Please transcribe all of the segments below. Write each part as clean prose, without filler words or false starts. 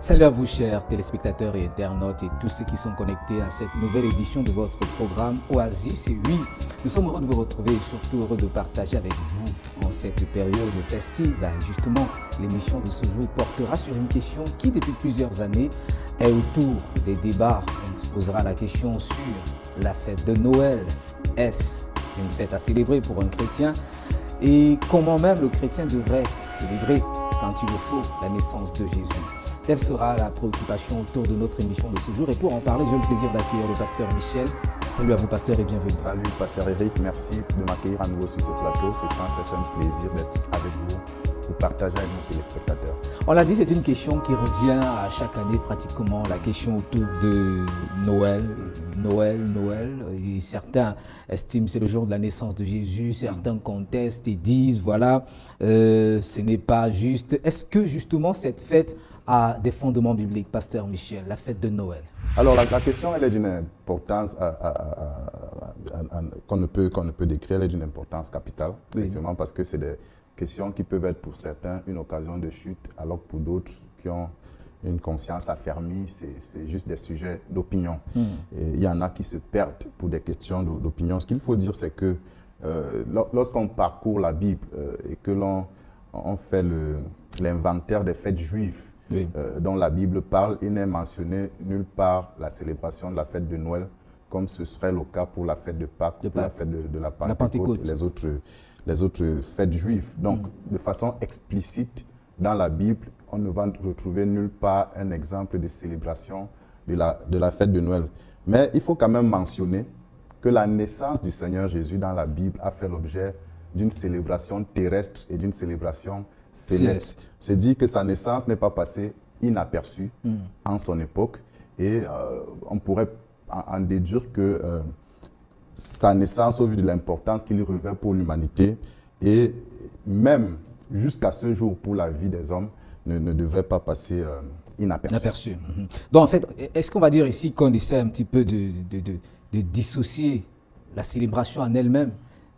Salut à vous chers téléspectateurs et internautes et tous ceux qui sont connectés à cette nouvelle édition de votre programme Oasis. Et oui, nous sommes heureux de vous retrouver et surtout heureux de partager avec vous en cette période festive. Justement, l'émission de ce jour portera sur une question qui depuis plusieurs années est autour des débats. On se posera la question sur la fête de Noël. Est-ce une fête à célébrer pour un chrétien? Et comment même le chrétien devrait célébrer, quand il le faut, la naissance de Jésus? Telle sera la préoccupation autour de notre émission de ce jour. Et pour en parler, j'ai le plaisir d'accueillir le pasteur Michel. Salut à vous, pasteur, et bienvenue. Salut, pasteur Eric. Merci de m'accueillir à nouveau sur ce plateau. C'est sans cesse un plaisir d'être avec vous pour partager avec nos téléspectateurs. On l'a dit, c'est une question qui revient à chaque année pratiquement, la question autour de Noël. Noël. Et certains estiment que c'est le jour de la naissance de Jésus. Certains contestent et disent, voilà, ce n'est pas juste. Est-ce que justement cette fête a des fondements bibliques, pasteur Michel, la fête de Noël? Alors la question, elle est d'une importance qu'on ne peut décrire, elle est d'une importance capitale, effectivement, parce que c'est des questions qui peuvent être pour certains une occasion de chute, alors que pour d'autres qui ont une conscience affermie, c'est juste des sujets d'opinion. Et il y en a qui se perdent pour des questions d'opinion. Ce qu'il faut dire, c'est que lorsqu'on parcourt la Bible et que l'on fait l'inventaire des fêtes juives, dont la Bible parle, il n'est mentionné nulle part la célébration de la fête de Noël, comme ce serait le cas pour la fête de Pâques, pour la fête de la Pentecôte, et les autres fêtes juives. Donc, de façon explicite, dans la Bible, on ne va retrouver nulle part un exemple de célébration de la fête de Noël. Mais il faut quand même mentionner que la naissance du Seigneur Jésus dans la Bible a fait l'objet d'une célébration terrestre et d'une célébration céleste. C'est dit que sa naissance n'est pas passée inaperçue en son époque et on pourrait en déduire que sa naissance, au vu de l'importance qu'il revêt pour l'humanité et même jusqu'à ce jour pour la vie des hommes, ne devrait pas passer inaperçue. Donc en fait, est-ce qu'on va dire ici qu'on essaie un petit peu de dissocier la célébration en elle-même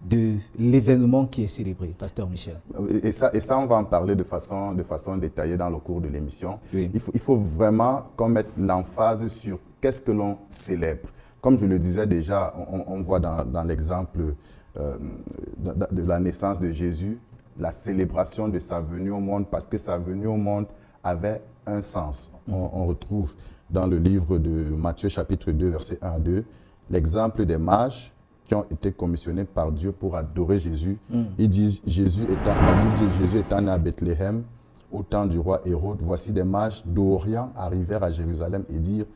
de l'événement qui est célébré, pasteur Michel? Et ça, on va en parler de façon détaillée dans le cours de l'émission. Il faut vraiment qu'on mette l'emphase sur qu'est-ce que l'on célèbre. Comme je le disais déjà, on voit dans l'exemple de la naissance de Jésus, la célébration de sa venue au monde, parce que sa venue au monde avait un sens. On retrouve dans le livre de Matthieu chapitre 2, versets 1 à 2, l'exemple des mages qui ont été commissionnés par Dieu pour adorer Jésus. Ils disent, Jésus étant né à Bethléem, au temps du roi Hérode, voici des mages d'Orient arrivèrent à Jérusalem et dirent,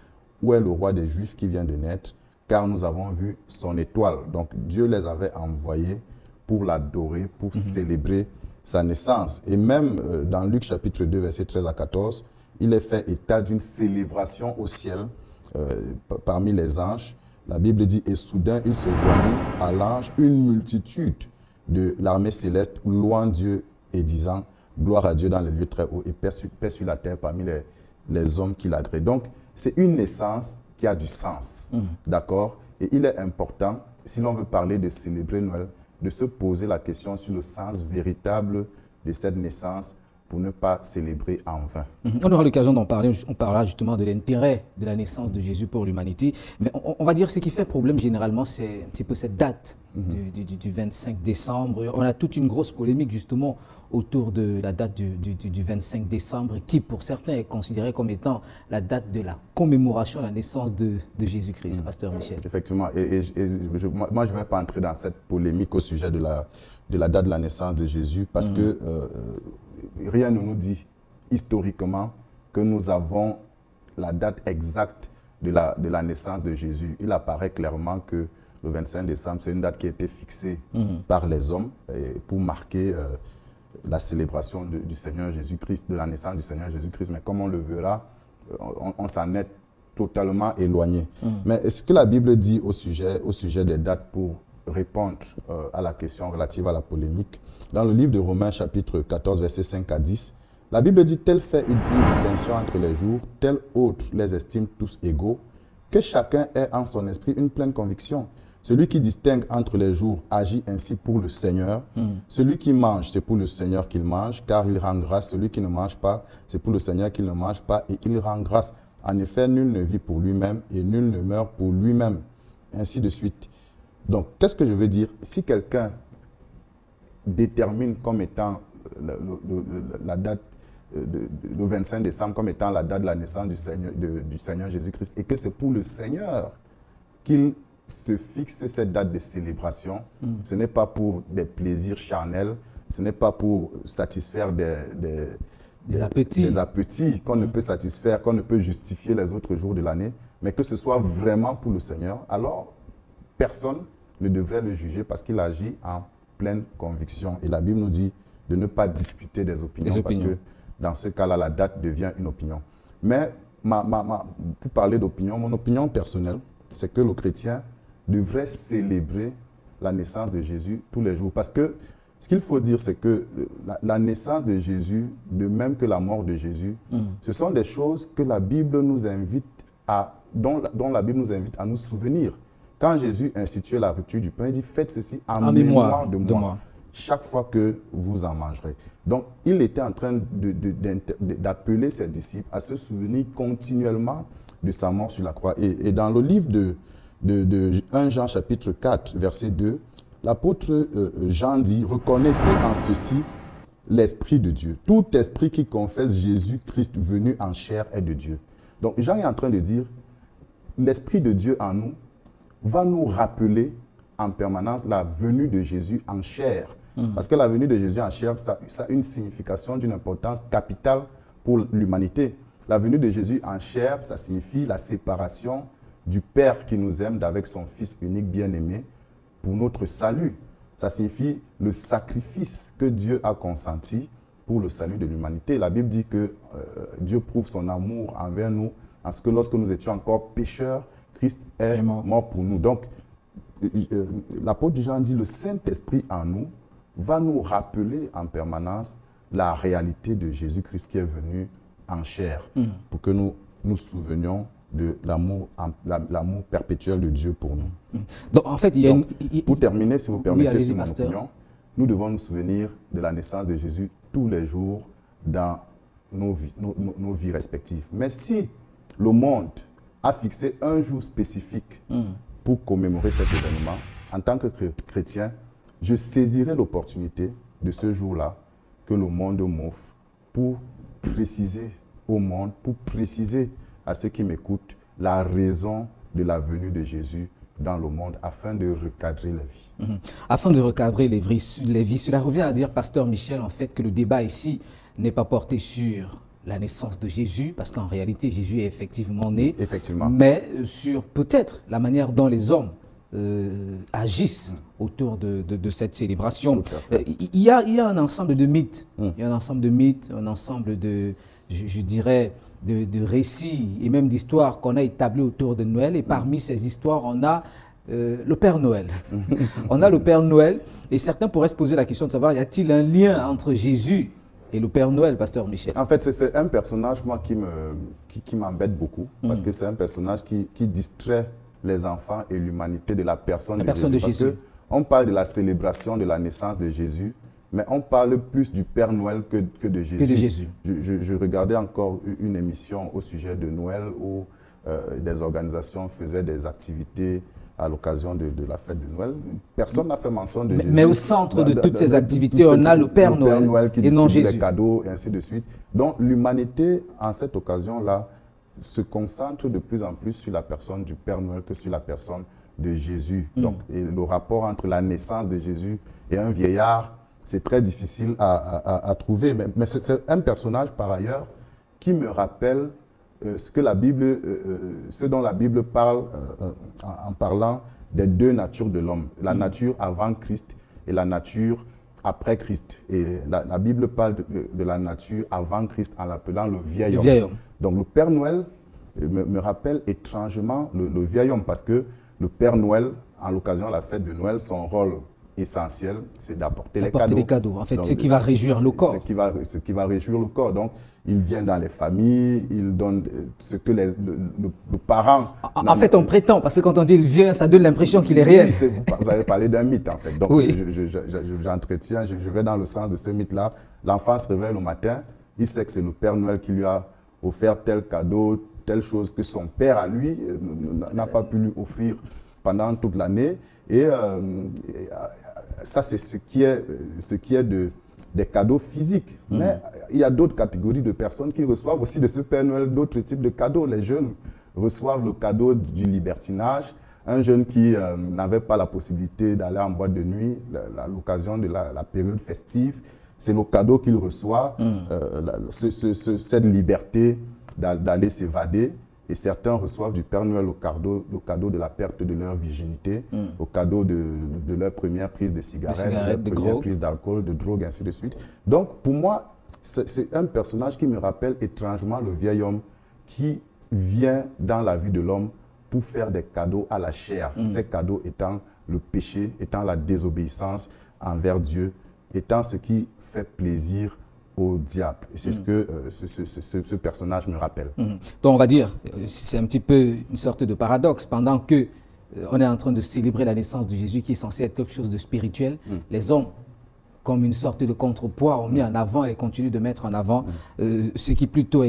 où est le roi des Juifs qui vient de naître? Car nous avons vu son étoile. Donc Dieu les avait envoyés pour l'adorer, pour célébrer sa naissance. Et même dans Luc chapitre 2, versets 13 à 14, il est fait état d'une célébration au ciel parmi les anges. La Bible dit, et soudain, il se joignit à l'ange une multitude de l'armée céleste, louant Dieu et disant, gloire à Dieu dans les lieux très hauts et paix sur la terre parmi les hommes qui l'agréent. Donc, c'est une naissance qui a du sens, d'accord? Et il est important, si l'on veut parler de célébrer Noël, de se poser la question sur le sens véritable de cette naissance pour ne pas célébrer en vain. On aura l'occasion d'en parler, on parlera justement de l'intérêt de la naissance de Jésus pour l'humanité. Mais on va dire ce qui fait problème généralement, c'est un petit peu cette date du 25 décembre. On a toute une grosse polémique justement autour de la date du 25 décembre qui pour certains est considérée comme étant la date de la commémoration de la naissance de Jésus-Christ, pasteur Michel. Effectivement, moi je ne vais pas entrer dans cette polémique au sujet de la date de la naissance de Jésus parce que rien ne nous dit historiquement que nous avons la date exacte de la naissance de Jésus. Il apparaît clairement que le 25 décembre, c'est une date qui a été fixée par les hommes pour marquer la célébration du Seigneur Jésus-Christ, de la naissance du Seigneur Jésus-Christ. Mais comme on le verra, on s'en est totalement éloigné. Mais ce que la Bible dit au sujet des dates pour répondre à la question relative à la polémique, dans le livre de Romains chapitre 14, versets 5 à 10, la Bible dit, tel fait une distinction entre les jours, tel autre les estime tous égaux, que chacun ait en son esprit une pleine conviction. Celui qui distingue entre les jours agit ainsi pour le Seigneur. Celui qui mange, c'est pour le Seigneur qu'il mange, car il rend grâce. Celui qui ne mange pas, c'est pour le Seigneur qu'il ne mange pas, et il rend grâce. En effet, nul ne vit pour lui-même, et nul ne meurt pour lui-même. Ainsi de suite. Donc, qu'est-ce que je veux dire? Si quelqu'un détermine comme étant la date, le 25 décembre, comme étant la date de la naissance du Seigneur Jésus-Christ, et que c'est pour le Seigneur qu'il se fixe cette date de célébration. Ce n'est pas pour des plaisirs charnels, ce n'est pas pour satisfaire des appétits qu'on ne peut satisfaire, qu'on ne peut justifier les autres jours de l'année, mais que ce soit vraiment pour le Seigneur. Alors, personne ne devrait le juger parce qu'il agit en pleine conviction. Et la Bible nous dit de ne pas discuter des opinions, parce que dans ce cas-là, la date devient une opinion. Mais pour parler d'opinion, mon opinion personnelle, c'est que le chrétien devrait célébrer la naissance de Jésus tous les jours. Parce que ce qu'il faut dire, c'est que la naissance de Jésus, de même que la mort de Jésus, ce sont des choses que la Bible nous invite dont la Bible nous invite à nous souvenir. Quand Jésus instituait la rupture du pain, il dit « Faites ceci en mémoire de moi, chaque fois que vous en mangerez ». Donc, il était en train d'appeler ses disciples à se souvenir continuellement de sa mort sur la croix. Et dans le livre de 1 Jean chapitre 4, verset 2, l'apôtre Jean dit « Reconnaissez en ceci l'Esprit de Dieu. Tout esprit qui confesse Jésus-Christ venu en chair est de Dieu. » Donc Jean est en train de dire « L'Esprit de Dieu en nous va nous rappeler en permanence la venue de Jésus en chair. » Parce que la venue de Jésus en chair, ça a une signification d'une importance capitale pour l'humanité. La venue de Jésus en chair, ça signifie la séparation du Père qui nous aime d'avec son Fils unique bien-aimé pour notre salut. Ça signifie le sacrifice que Dieu a consenti pour le salut de l'humanité. La Bible dit que Dieu prouve son amour envers nous en ce que lorsque nous étions encore pécheurs, Christ est mort pour nous. Donc, l'apôtre Jean dit, le Saint-Esprit en nous va nous rappeler en permanence la réalité de Jésus-Christ qui est venu en chair, pour que nous nous souvenions de l'amour perpétuel de Dieu pour nous. Donc, en fait, pour terminer, si vous permettez, c'est mon opinion, nous devons nous souvenir de la naissance de Jésus tous les jours dans nos vies respectives. Mais si le monde a fixé un jour spécifique pour commémorer cet événement, en tant que chrétien, je saisirai l'opportunité de ce jour-là que le monde m'offre pour préciser au monde, pour préciser à ceux qui m'écoutent la raison de la venue de Jésus dans le monde afin de recadrer la vie. Afin de recadrer les vies, cela revient à dire, Pasteur Michel, en fait, que le débat ici n'est pas porté sur la naissance de Jésus, parce qu'en réalité, Jésus est effectivement né, mais sur peut-être la manière dont les hommes agissent autour de cette célébration. Il y a un ensemble de mythes, un ensemble de, je dirais, de récits et même d'histoires qu'on a établis autour de Noël. Et parmi ces histoires, on a le Père Noël. On a le Père Noël, et certains pourraient se poser la question de savoir, y a-t-il un lien entre Jésus et le Père Noël, Pasteur Michel? En fait, c'est un personnage, moi, qui m'embête beaucoup, parce que c'est un personnage qui distrait les enfants et l'humanité de la personne de Jésus. Parce qu'on parle de la célébration de la naissance de Jésus, mais on parle plus du Père Noël que de Jésus. Je regardais encore une émission au sujet de Noël où des organisations faisaient des activités à l'occasion de la fête de Noël. Personne n'a fait mention de Jésus. Mais au centre de toutes ces activités, on a le Père Noël qui distribue les cadeaux et ainsi de suite. Donc l'humanité, en cette occasion-là, se concentre de plus en plus sur la personne du Père Noël que sur la personne de Jésus. Donc, et le rapport entre la naissance de Jésus et un vieillard, c'est très difficile à trouver. Mais c'est un personnage, par ailleurs, qui me rappelle ce dont la Bible parle en parlant des deux natures de l'homme. La nature avant Christ et la nature après Christ. Et la Bible parle de la nature avant Christ en l'appelant le vieil homme. Donc le Père Noël me rappelle étrangement le vieil homme, parce que le Père Noël, en l'occasion de la fête de Noël, son rôle essentiel, c'est d'apporter les cadeaux. En fait, donc, ce qui va réjouir le corps. Ce qui va réjouir le corps. Donc, il vient dans les familles, il donne ce que le parent... En fait, on prétend, parce que quand on dit il vient, ça donne l'impression qu'il est réel. Oui, vous avez parlé d'un mythe, en fait. Donc, oui. j'entretiens, je vais dans le sens de ce mythe-là. L'enfant se réveille le matin, il sait que c'est le Père Noël qui lui a offert tel cadeau, telle chose que son père, à lui, n'a pas pu lui offrir pendant toute l'année. Et ça, c'est ce qui est des cadeaux physiques. Mais il y a d'autres catégories de personnes qui reçoivent aussi de ce Père Noël d'autres types de cadeaux. Les jeunes reçoivent le cadeau du libertinage. Un jeune qui n'avait pas la possibilité d'aller en boîte de nuit à l'occasion de la période festive, c'est le cadeau qu'il reçoit, cette liberté d'aller s'évader. Et certains reçoivent du Père Noël le cadeau de la perte de leur virginité, le cadeau de leur première prise de cigarette, de leur première prise d'alcool, de drogue, ainsi de suite. Donc, pour moi, c'est un personnage qui me rappelle étrangement le vieil homme qui vient dans la vie de l'homme pour faire des cadeaux à la chair. Ces cadeaux étant le péché, étant la désobéissance envers Dieu, étant ce qui fait plaisir au diable. Et c'est ce que ce personnage me rappelle. Donc on va dire, c'est un petit peu une sorte de paradoxe. Pendant que on est en train de célébrer la naissance de Jésus qui est censé être quelque chose de spirituel, les hommes, comme une sorte de contrepoids, ont mis en avant et continuent de mettre en avant ce qui plutôt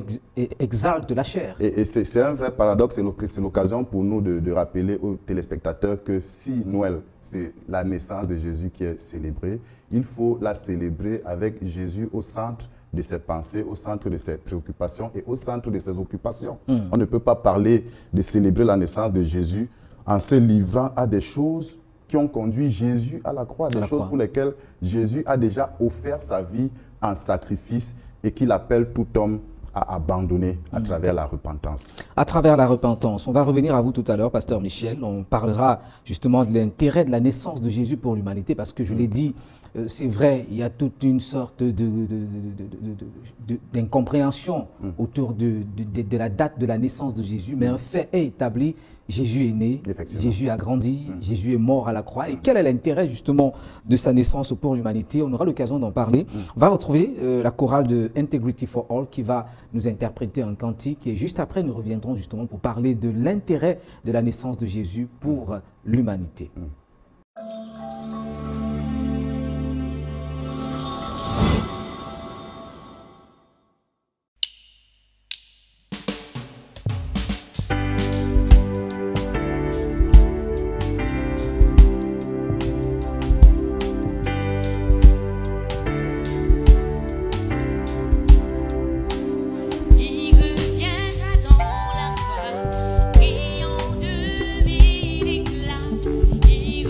exalte la chair. Et c'est un vrai paradoxe, c'est l'occasion pour nous de rappeler aux téléspectateurs que si Noël, c'est la naissance de Jésus qui est célébrée, il faut la célébrer avec Jésus au centre de ses pensées, au centre de ses préoccupations et au centre de ses occupations. On ne peut pas parler de célébrer la naissance de Jésus en se livrant à des choses qui ont conduit Jésus à la croix, des choses pour lesquelles Jésus a déjà offert sa vie en sacrifice et qu'il appelle tout homme à abandonner à travers la repentance. À travers la repentance. On va revenir à vous tout à l'heure, Pasteur Michel. On parlera justement de l'intérêt de la naissance de Jésus pour l'humanité, parce que je l'ai dit, c'est vrai, il y a toute une sorte d'incompréhension autour de la date de la naissance de Jésus, mais un fait est établi. Jésus est né, Jésus a grandi, Jésus est mort à la croix. Et quel est l'intérêt justement de sa naissance pour l'humanité? On aura l'occasion d'en parler. On va retrouver la chorale de Integrity for All qui va nous interpréter un cantique. Et juste après, nous reviendrons justement pour parler de l'intérêt de la naissance de Jésus pour l'humanité. Il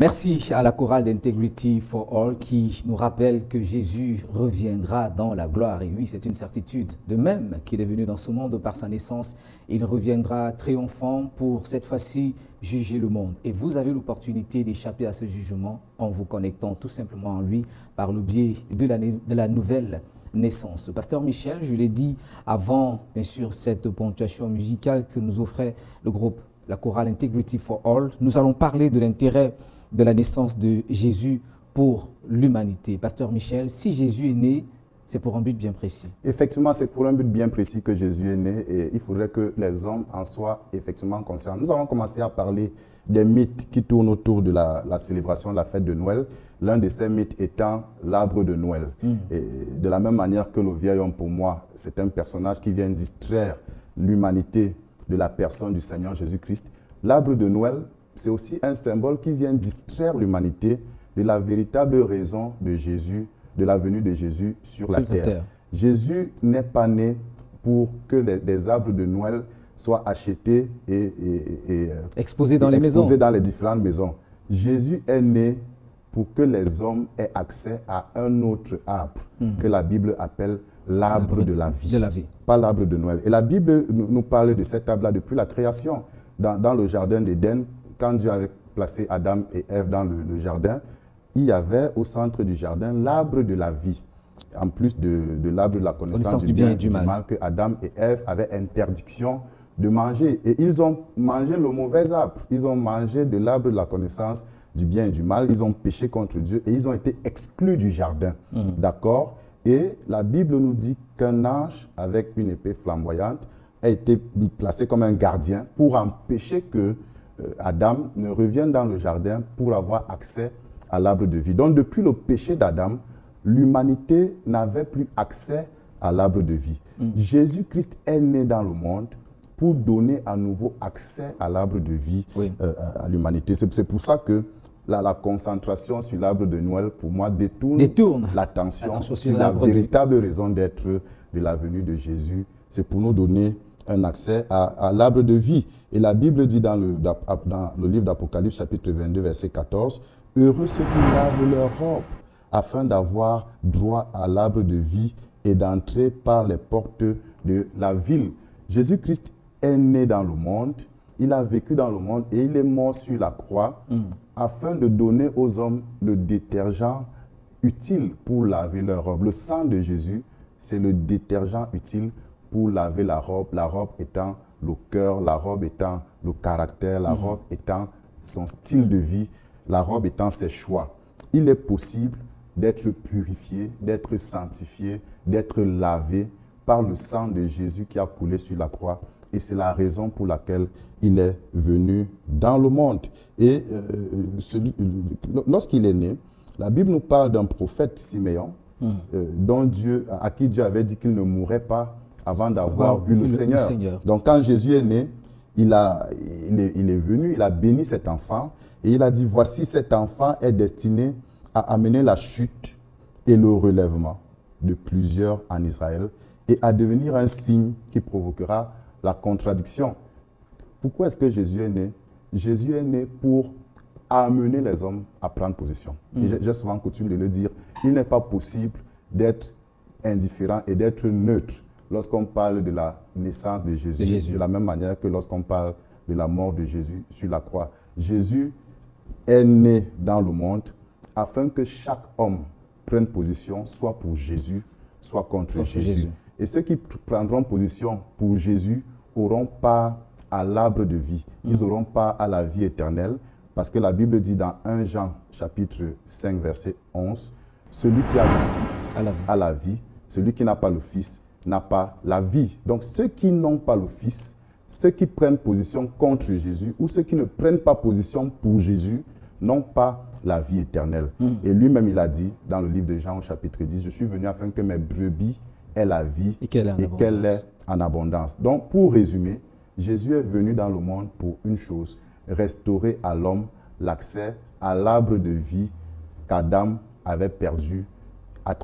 Merci à la chorale d'Integrity for All qui nous rappelle que Jésus reviendra dans la gloire. Et oui, c'est une certitude. De même qu'il est venu dans ce monde par sa naissance, il reviendra triomphant pour cette fois-ci juger le monde. Et vous avez l'opportunité d'échapper à ce jugement en vous connectant tout simplement en lui par le biais de la nouvelle naissance. Pasteur Michel, je l'ai dit avant, bien sûr, cette ponctuation musicale que nous offrait le groupe, la chorale Integrity for All, nous allons parler de l'intérêt de la naissance de Jésus pour l'humanité. Pasteur Michel, si Jésus est né, c'est pour un but bien précis. Effectivement, c'est pour un but bien précis que Jésus est né et il faudrait que les hommes en soient effectivement conscients. Nous avons commencé à parler des mythes qui tournent autour de la célébration de la fête de Noël. L'un de ces mythes étant l'arbre de Noël. Et de la même manière que le vieil homme, pour moi, c'est un personnage qui vient distraire l'humanité de la personne du Seigneur Jésus-Christ. L'arbre de Noël, c'est aussi un symbole qui vient distraire l'humanité de la véritable raison de Jésus, de la venue de Jésus sur la terre. Jésus n'est pas né pour que des arbres de Noël soient achetés et exposés dans les différentes maisons. Jésus est né pour que les hommes aient accès à un autre arbre que la Bible appelle l'arbre de la vie. Pas l'arbre de Noël. Et la Bible nous parle de cet arbre-là depuis la création. Dans le jardin d'Éden, quand Dieu avait placé Adam et Ève dans le jardin, il y avait au centre du jardin l'arbre de la vie. En plus de l'arbre de la connaissance du bien et du mal que Adam et Ève avaient interdiction de manger. Et ils ont mangé le mauvais arbre. Ils ont mangé de l'arbre de la connaissance du bien et du mal. Ils ont péché contre Dieu et ils ont été exclus du jardin. D'accord? Et la Bible nous dit qu'un ange avec une épée flamboyante a été placé comme un gardien pour empêcher que Adam ne revienne dans le jardin pour avoir accès à l'arbre de vie. Donc depuis le péché d'Adam, l'humanité n'avait plus accès à l'arbre de vie. Jésus-Christ est né dans le monde pour donner à nouveau accès à l'arbre de vie à l'humanité. C'est pour ça que la concentration sur l'arbre de Noël, pour moi, détourne l'attention sur la véritable raison d'être de la venue de Jésus. C'est pour nous donner un accès à l'arbre de vie. Et la Bible dit dans le livre d'Apocalypse, chapitre 22, verset 14, « Heureux ceux qui lavent leurs robes, afin d'avoir droit à l'arbre de vie et d'entrer par les portes de la ville. » Jésus-Christ est né dans le monde, il a vécu dans le monde et il est mort sur la croix afin de donner aux hommes le détergent utile pour laver leur robe. Le sang de Jésus, c'est le détergent utile pour laver la robe étant le cœur, la robe étant le caractère, la robe étant son style de vie, la robe étant ses choix. Il est possible d'être purifié, d'être sanctifié, d'être lavé par le sang de Jésus qui a coulé sur la croix. Et c'est la raison pour laquelle il est venu dans le monde. Et lorsqu'il est né, la Bible nous parle d'un prophète Siméon, à qui Dieu avait dit qu'il ne mourrait pas avant d'avoir vu le Seigneur. Donc quand Jésus est né, il est venu, il a béni cet enfant et il a dit, voici cet enfant est destiné à amener la chute et le relèvement de plusieurs en Israël et à devenir un signe qui provoquera la contradiction. Pourquoi est-ce que Jésus est né? Jésus est né pour amener les hommes à prendre position. J'ai souvent coutume de le dire, il n'est pas possible d'être indifférent et d'être neutre lorsqu'on parle de la naissance de Jésus, de la même manière que lorsqu'on parle de la mort de Jésus sur la croix. Jésus est né dans le monde afin que chaque homme prenne position, soit pour Jésus, soit contre Jésus. Et ceux qui prendront position pour Jésus auront part à l'arbre de vie. Ils n'auront pas à la vie éternelle, parce que la Bible dit dans 1 Jean, chapitre 5, verset 11, « Celui qui a le Fils a la vie, celui qui n'a pas le Fils n'a pas la vie. » Donc ceux qui n'ont pas le Fils, ceux qui prennent position contre Jésus, ou ceux qui ne prennent pas position pour Jésus, n'ont pas la vie éternelle. Et lui-même, il a dit dans le livre de Jean, au chapitre 10, « Je suis venu afin que mes brebis aient la vie et qu'elle est en abondance. » Donc, pour résumer, Jésus est venu dans le monde pour une chose, restaurer à l'homme l'accès à l'arbre de vie qu'Adam avait perdu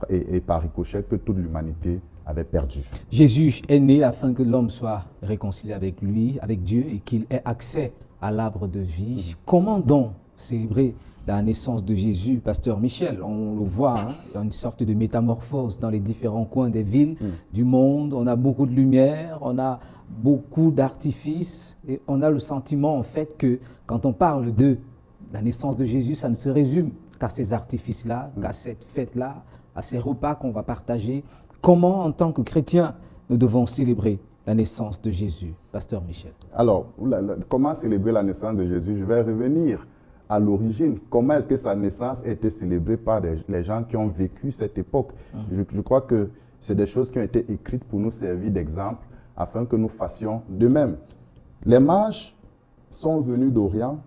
et par ricochet que toute l'humanité avait perdu. Jésus est né afin que l'homme soit réconcilié avec lui, avec Dieu, et qu'il ait accès à l'arbre de vie. Comment donc célébrer la naissance de Jésus, Pasteur Michel, on le voit, hein, il y a une sorte de métamorphose dans les différents coins des villes du monde. On a beaucoup de lumière, on a beaucoup d'artifices et on a le sentiment en fait que quand on parle de la naissance de Jésus, ça ne se résume qu'à ces artifices-là, qu'à cette fête-là, à ces repas qu'on va partager. Comment, en tant que chrétiens, nous devons célébrer la naissance de Jésus, Pasteur Michel? Alors, comment célébrer la naissance de Jésus? Je vais revenir à l'origine. Comment est-ce que sa naissance a été célébrée par les gens qui ont vécu cette époque? Je crois que c'est des choses qui ont été écrites pour nous servir d'exemple afin que nous fassions de même. Les mages sont venus d'Orient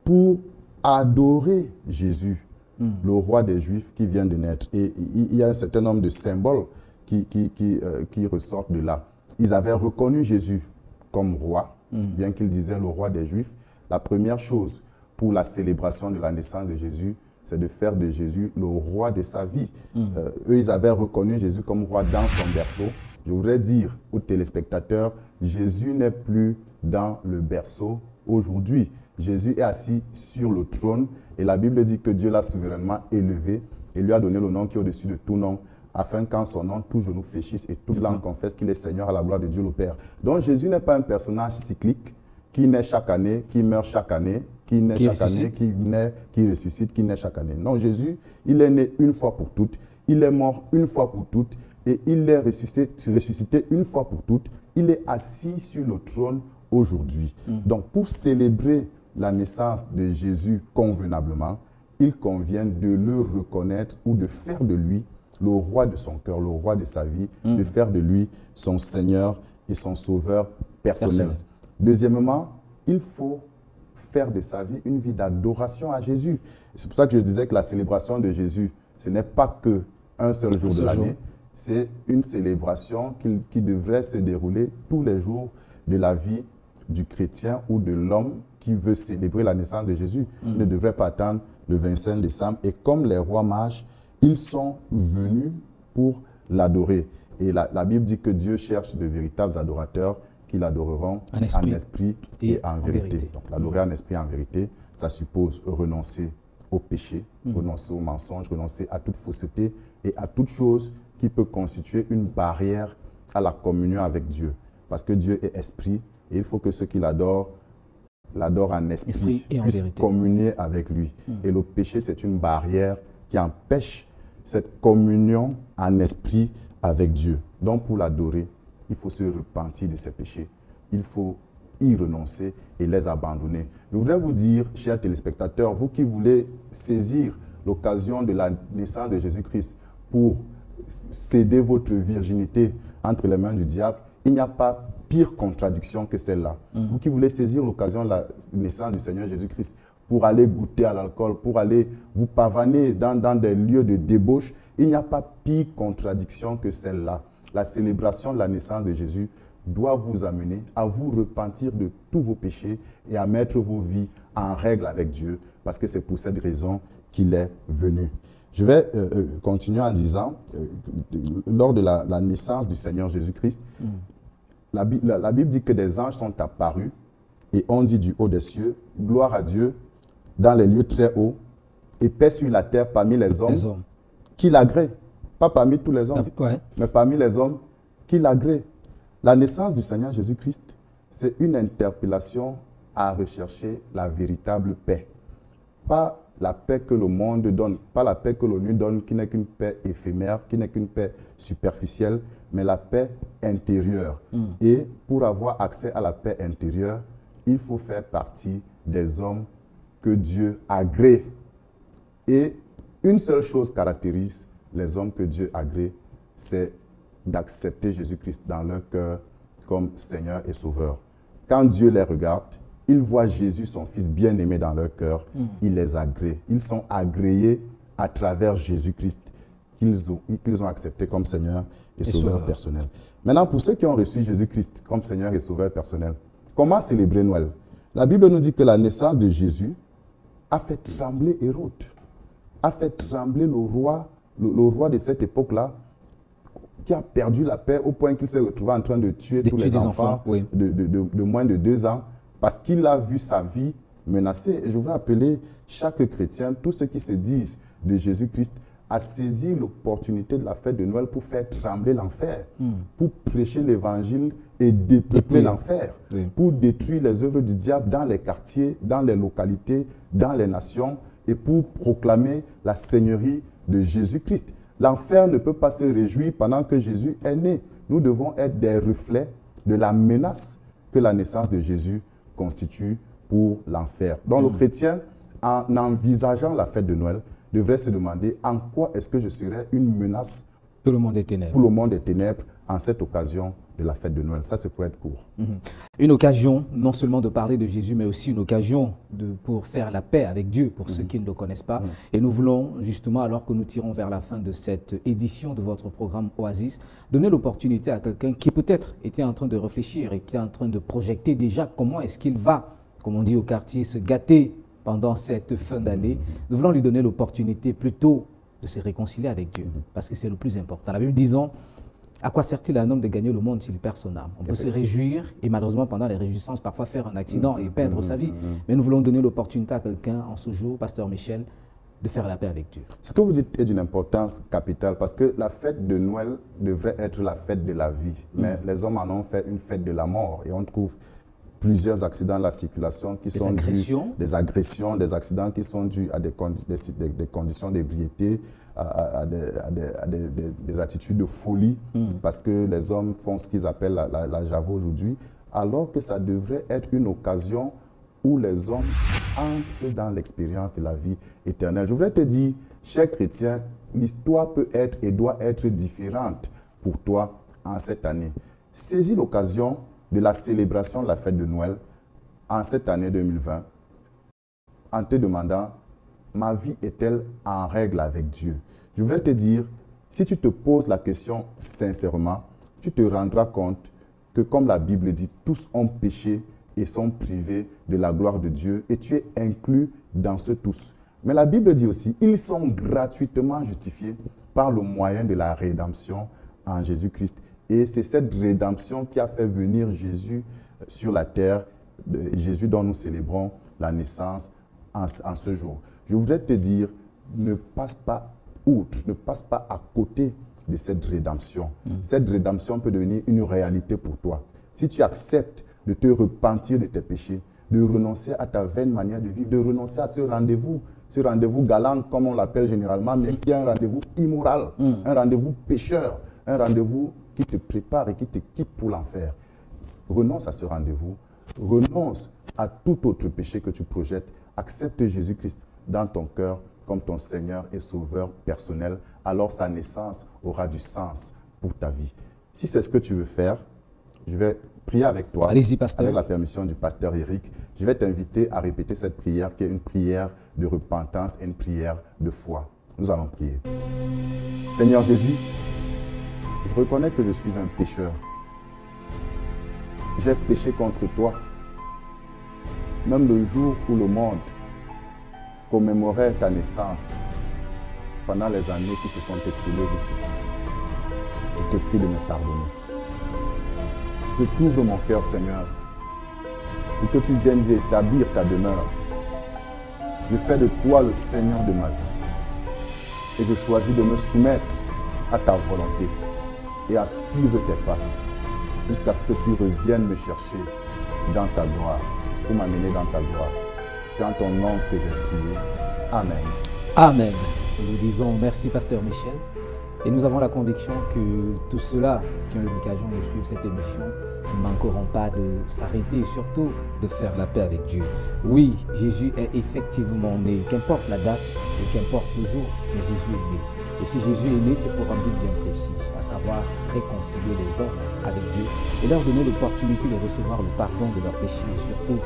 pour adorer Jésus, le roi des Juifs qui vient de naître. Et il y a un certain nombre de symboles qui ressortent de là. Ils avaient reconnu Jésus comme roi, bien qu'il disait le roi des Juifs. La première chose pour la célébration de la naissance de Jésus, c'est de faire de Jésus le roi de sa vie. Eux, ils avaient reconnu Jésus comme roi dans son berceau. Je voudrais dire aux téléspectateurs, Jésus n'est plus dans le berceau aujourd'hui. Jésus est assis sur le trône et la Bible dit que Dieu l'a souverainement élevé et lui a donné le nom qui est au-dessus de tout nom, afin qu'en son nom, tout genou fléchisse et toute langue confesse qu'il est Seigneur à la gloire de Dieu le Père. Donc Jésus n'est pas un personnage cyclique qui naît chaque année, qui meurt chaque année, qui naît chaque année, qui ressuscite, qui naît chaque année. Non, Jésus, il est né une fois pour toutes, il est mort une fois pour toutes et il est ressuscité une fois pour toutes. Il est assis sur le trône aujourd'hui. Donc pour célébrer la naissance de Jésus convenablement, il convient de le reconnaître ou de faire de lui le roi de son cœur, le roi de sa vie, de faire de lui son Seigneur et son Sauveur personnel. Deuxièmement, il faut faire de sa vie une vie d'adoration à Jésus. C'est pour ça que je disais que la célébration de Jésus, ce n'est pas qu'un seul jour de l'année, c'est une célébration qui devrait se dérouler tous les jours de la vie du chrétien ou de l'homme qui veut célébrer la naissance de Jésus. Il ne devrait pas attendre le 25 décembre. Et comme les rois mages, ils sont venus pour l'adorer. Et la Bible dit que Dieu cherche de véritables adorateurs qui l'adoreront en esprit et en vérité. Donc l'adorer en esprit et en vérité, ça suppose renoncer au péché, renoncer au mensonge, renoncer à toute fausseté et à toute chose qui peut constituer une barrière à la communion avec Dieu. Parce que Dieu est esprit et il faut que ceux qui l'adorent en esprit et en puissent vérité communier avec lui. Et le péché, c'est une barrière qui empêche cette communion en esprit avec Dieu. Donc pour l'adorer, il faut se repentir de ses péchés. Il faut y renoncer et les abandonner. Je voudrais vous dire, chers téléspectateurs, vous qui voulez saisir l'occasion de la naissance de Jésus-Christ pour céder votre virginité entre les mains du diable, il n'y a pas pire contradiction que celle-là. Vous qui voulez saisir l'occasion de la naissance du Seigneur Jésus-Christ pour aller goûter à l'alcool, pour aller vous pavaner dans des lieux de débauche, il n'y a pas pire contradiction que celle-là. La célébration de la naissance de Jésus doit vous amener à vous repentir de tous vos péchés et à mettre vos vies en règle avec Dieu, parce que c'est pour cette raison qu'il est venu. Je vais continuer en disant, lors de la naissance du Seigneur Jésus-Christ, la Bible dit que des anges sont apparus et ont dit du haut des cieux, gloire à Dieu dans les lieux très hauts et paix sur la terre parmi les hommes qui l'agréent. Pas parmi tous les hommes, mais parmi les hommes qui l'agréent. La naissance du Seigneur Jésus-Christ, c'est une interpellation à rechercher la véritable paix. Pas la paix que le monde donne, pas la paix que l'ONU donne, qui n'est qu'une paix éphémère, qui n'est qu'une paix superficielle, mais la paix intérieure. Et pour avoir accès à la paix intérieure, il faut faire partie des hommes que Dieu agrée. Et une seule chose caractérise les hommes que Dieu agrée, c'est d'accepter Jésus-Christ dans leur cœur comme Seigneur et Sauveur. Quand Dieu les regarde, il voit Jésus, son Fils bien-aimé dans leur cœur, il les agrée. Ils sont agréés à travers Jésus-Christ qu'ils ont accepté comme Seigneur et Sauveur personnel. Maintenant, pour ceux qui ont reçu Jésus-Christ comme Seigneur et Sauveur personnel, comment célébrer Noël? La Bible nous dit que la naissance de Jésus a fait trembler Hérode, a fait trembler le roi de cette époque-là, qui a perdu la paix au point qu'il s'est retrouvé en train de tuer tous les enfants de moins de 2 ans, parce qu'il a vu sa vie menacés. Et je veux appeler chaque chrétien, tous ceux qui se disent de Jésus-Christ, à saisir l'opportunité de la fête de Noël pour faire trembler l'enfer, pour prêcher l'évangile et dépeupler l'enfer, pour détruire les œuvres du diable dans les quartiers, dans les localités, dans les nations, et pour proclamer la seigneurie de Jésus-Christ. L'enfer ne peut pas se réjouir pendant que Jésus est né. Nous devons être des reflets de la menace que la naissance de Jésus constitue pour l'enfer. Donc le chrétien, en envisageant la fête de Noël, devrait se demander en quoi est-ce que je serais une menace pour le monde des ténèbres. Pour le monde des ténèbres en cette occasion de la fête de Noël. Ça, c'est pour être court. Une occasion non seulement de parler de Jésus, mais aussi une occasion pour faire la paix avec Dieu, pour ceux qui ne le connaissent pas. Et nous voulons justement, alors que nous tirons vers la fin de cette édition de votre programme Oasis, donner l'opportunité à quelqu'un qui peut-être était en train de réfléchir et qui est en train de projeter déjà comment est-ce qu'il va, comme on dit au quartier, se gâter pendant cette fin d'année. Nous voulons lui donner l'opportunité plutôt de se réconcilier avec Dieu, parce que c'est le plus important. La Bible disant, à quoi sert-il à un homme de gagner le monde s'il perd son âme? On peut se réjouir et malheureusement pendant les réjouissances parfois faire un accident et perdre sa vie. Mais nous voulons donner l'opportunité à quelqu'un en ce jour, Pasteur Michel, de faire la paix avec Dieu. Ce que vous dites est d'une importance capitale parce que la fête de Noël devrait être la fête de la vie. Mais les hommes en ont fait une fête de la mort et on trouve plusieurs accidents de la circulation qui sont dus, des agressions, des accidents qui sont dus à des conditions d'ébriété, à des attitudes de folie, parce que les hommes font ce qu'ils appellent la Java aujourd'hui, alors que ça devrait être une occasion où les hommes entrent dans l'expérience de la vie éternelle. Je voudrais te dire, cher chrétien, l'histoire peut être et doit être différente pour toi en cette année. Saisis l'occasion de la célébration de la fête de Noël en cette année 2020 en te demandant, ma vie est-elle en règle avec Dieu? Je voudrais te dire, si tu te poses la question sincèrement, tu te rendras compte que comme la Bible dit, tous ont péché et sont privés de la gloire de Dieu et tu es inclus dans ce tous. Mais la Bible dit aussi, ils sont gratuitement justifiés par le moyen de la rédemption en Jésus-Christ. Et c'est cette rédemption qui a fait venir Jésus sur la terre, Jésus dont nous célébrons la naissance en ce jour. Je voudrais te dire, ne passe pas outre, ne passe pas à côté de cette rédemption. Cette rédemption peut devenir une réalité pour toi. Si tu acceptes de te repentir de tes péchés, de renoncer à ta vaine manière de vivre, de renoncer à ce rendez-vous galant comme on l'appelle généralement, mais qui est un rendez-vous immoral, un rendez-vous pécheur, un rendez-vous qui te prépare et qui t'équipe pour l'enfer. Renonce à ce rendez-vous, renonce à tout autre péché que tu projettes, accepte Jésus-Christ dans ton cœur comme ton Seigneur et Sauveur personnel, alors sa naissance aura du sens pour ta vie. Si c'est ce que tu veux faire, je vais prier avec toi. Allez-y, pasteur. Avec la permission du pasteur Eric, je vais t'inviter à répéter cette prière qui est une prière de repentance et une prière de foi. Nous allons prier. Seigneur Jésus, je reconnais que je suis un pécheur. J'ai péché contre toi. Même le jour où le monde commémorait ta naissance, pendant les années qui se sont écoulées jusqu'ici, je te prie de me pardonner. Je t'ouvre mon cœur, Seigneur, pour que tu viennes y établir ta demeure. Je fais de toi le Seigneur de ma vie. Et je choisis de me soumettre à ta volonté et à suivre tes pas jusqu'à ce que tu reviennes me chercher dans ta gloire, pour m'amener dans ta gloire. C'est en ton nom que j'ai prié. Amen. Amen. Nous disons merci, pasteur Michel. Et nous avons la conviction que tous ceux-là qui ont eu l'occasion de suivre cette émission ne manqueront pas de s'arrêter et surtout de faire la paix avec Dieu. Oui, Jésus est effectivement né, qu'importe la date et qu'importe le jour, mais Jésus est né. Et si Jésus est né, c'est pour un but bien précis, à savoir réconcilier les hommes avec Dieu et leur donner l'opportunité de recevoir le pardon de leurs péchés et surtout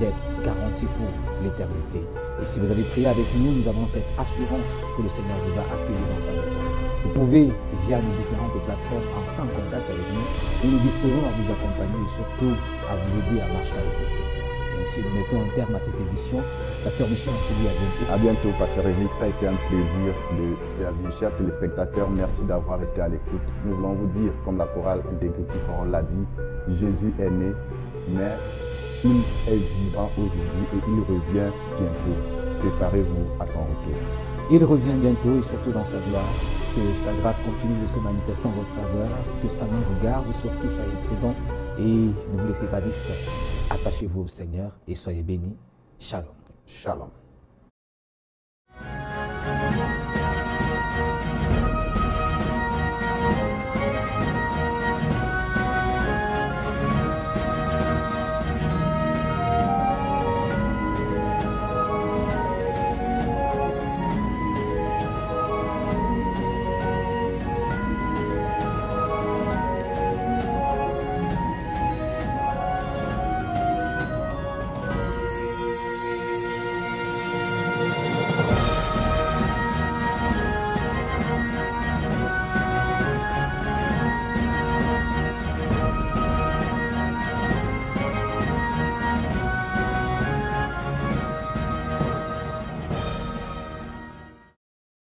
d'être garantis pour l'éternité. Et si vous avez prié avec nous, nous avons cette assurance que le Seigneur vous a accueillis dans sa maison. Vous pouvez, via nos différentes plateformes, entrer en contact avec nous et nous disposons à vous accompagner et surtout à vous aider à marcher avec le Seigneur. Et ainsi, nous mettons un terme à cette édition. Pasteur Michel, on se dit à bientôt. À bientôt, Pasteur Eric. Ça a été un plaisir de servir. Chers téléspectateurs, merci d'avoir été à l'écoute. Nous voulons vous dire, comme la chorale Integrity for All l'a dit, Jésus est né, mais il est vivant aujourd'hui et il revient bientôt. Préparez-vous à son retour. Il revient bientôt et surtout dans sa gloire. Que sa grâce continue de se manifester en votre faveur. Que sa main vous garde, surtout soyez prudents et ne vous laissez pas distraire. Attachez-vous au Seigneur et soyez bénis. Shalom. Shalom.